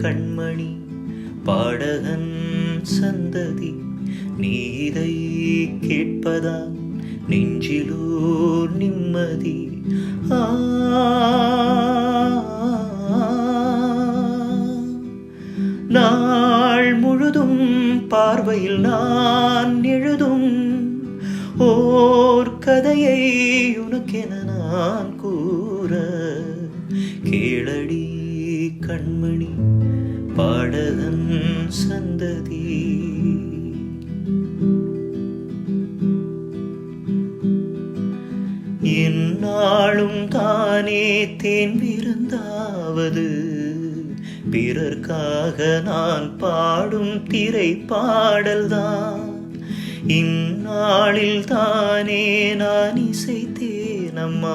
கண்மணி பாடகன் சந்ததி நீ இதை கேட்பதா நெஞ்சிலோர் நிம்மதி. நாள் முழுதும் பார்வையில் நான் எழுதும் ஓர் கதையை உனக்கென நான் கூற கேளடி கண்மணி பாடகன் சந்ததி. என்னாலும் தானே தேன் விருந்தாவது பிறர்க்காக நான் பாடும் திரை பாடல்தான். இந்நாளில் தானே நான் இசைத்தேன் அம்மா